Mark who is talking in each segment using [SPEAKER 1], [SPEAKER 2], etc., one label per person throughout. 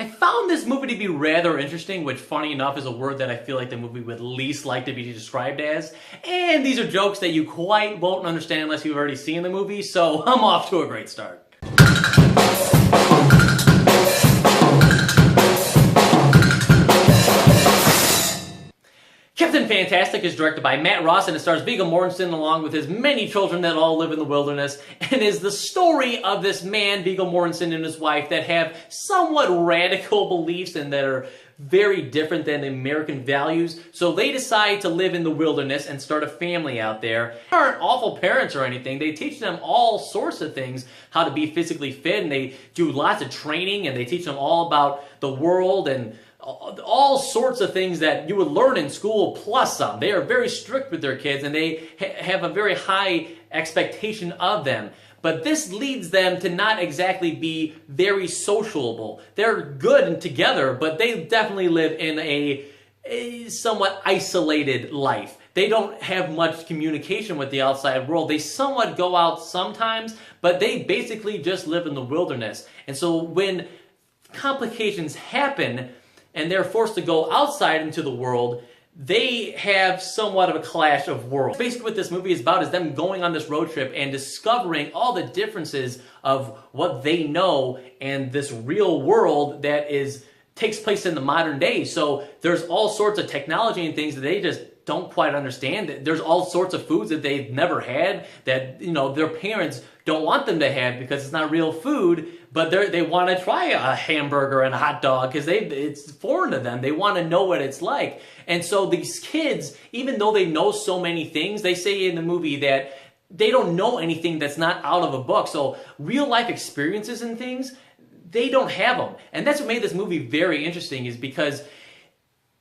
[SPEAKER 1] found this movie to be rather interesting, which funny enough is a word that I feel like the movie would least like to be described as. And these are jokes that you quite won't understand unless you've already seen the movie, so I'm off to a great start. Captain Fantastic is directed by Matt Ross and it stars Viggo Mortensen along with his many children that all live in the wilderness, and is the story of this man, Viggo Mortensen, and his wife that have somewhat radical beliefs and that are very different than the American values. So they decide to live in the wilderness and start a family out there. They aren't awful parents or anything. They teach them all sorts of things, how to be physically fit, and they do lots of training, and they teach them all about the world and all sorts of things that you would learn in school plus some. They are very strict with their kids and they have a very high expectation of them. But this leads them to not exactly be very sociable. They're good and together, but they definitely live in a somewhat isolated life. They don't have much communication with the outside world. They somewhat go out sometimes, but they basically just live in the wilderness. And so when complications happen, and they're forced to go outside into the world, they have somewhat of a clash of worlds. Basically what this movie is about is them going on this road trip and discovering all the differences of what they know and this real world that takes place in the modern day. So there's all sorts of technology and things that they just don't quite understand. There's all sorts of foods that they've never had that, you know, their parents don't want them to have because it's not real food, but they want to try a hamburger and a hot dog because it's foreign to them. They want to know what it's like. And so these kids, even though they know so many things, they say in the movie that they don't know anything that's not out of a book. So real life experiences and things, they don't have them. And that's what made this movie very interesting, is because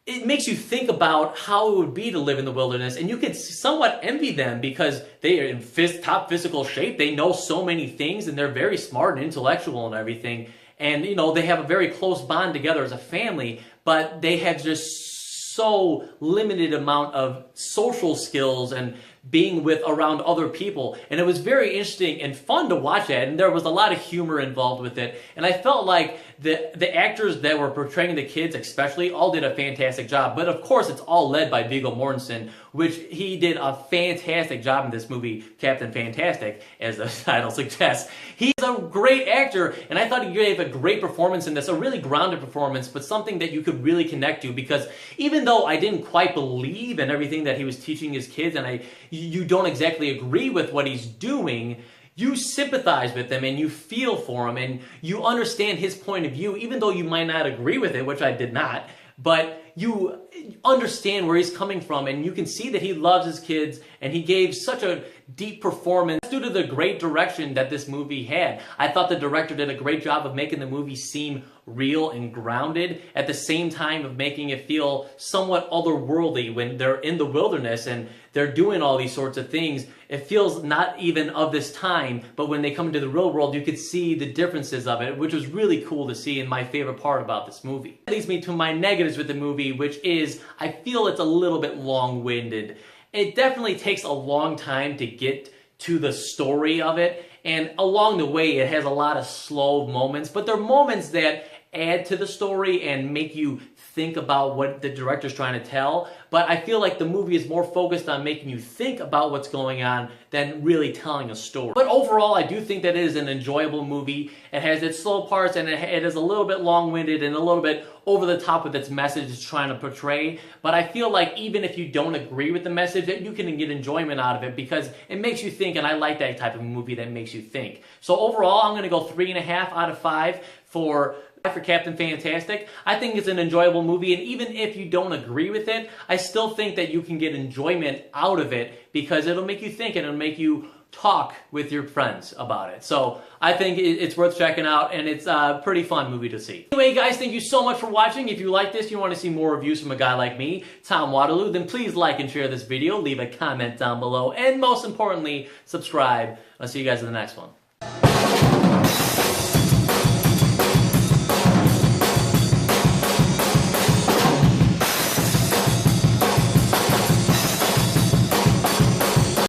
[SPEAKER 1] it makes you think about how it would be to live in the wilderness, and you could somewhat envy them because they are in top physical shape. They know so many things, and they're very smart and intellectual and everything. And, you know, they have a very close bond together as a family, but they have just so limited amount of social skills and being around other people. And it was very interesting and fun to watch that, and there was a lot of humor involved with it. And I felt like the actors that were portraying the kids especially all did a fantastic job. But of course it's all led by Viggo Mortensen, which he did a fantastic job in this movie, Captain Fantastic, as the title suggests. He's a great actor, and I thought he gave a great performance in this, a really grounded performance, but something that you could really connect to, because even though I didn't quite believe in everything that he was teaching his kids, and you don't exactly agree with what he's doing, you sympathize with him and you feel for him and you understand his point of view, even though you might not agree with it, which I did not, but you understand where he's coming from, and you can see that he loves his kids, and he gave such a deep performance due to the great direction that this movie had. I thought the director did a great job of making the movie seem real and grounded, at the same time of making it feel somewhat otherworldly when they're in the wilderness and they're doing all these sorts of things. It feels not even of this time, but when they come into the real world, you could see the differences of it, which was really cool to see, and my favorite part about this movie. That leads me to my negatives with the movie, which is I feel it's a little bit long-winded. It definitely takes a long time to get to the story of it, and along the way it has a lot of slow moments, but they're moments that add to the story and make you think about what the director's trying to tell. But I feel like the movie is more focused on making you think about what's going on than really telling a story. But overall, I do think that it is an enjoyable movie. It has its slow parts, and it is a little bit long-winded and a little bit over the top with its message it's trying to portray. But I feel like even if you don't agree with the message, that you can get enjoyment out of it because it makes you think, and I like that type of movie that makes you think. So overall, I'm going to go 3.5 out of 5 for Captain Fantastic. I think it's an enjoyable movie, and even if you don't agree with it, I still think that you can get enjoyment out of it because it'll make you think and it'll make you talk with your friends about it. So I think it's worth checking out, and it's a pretty fun movie to see. Anyway guys, thank you so much for watching. If you like this, you want to see more reviews from a guy like me, Tom Waterloo, then please like and share this video, leave a comment down below, and most importantly, subscribe. I'll see you guys in the next one.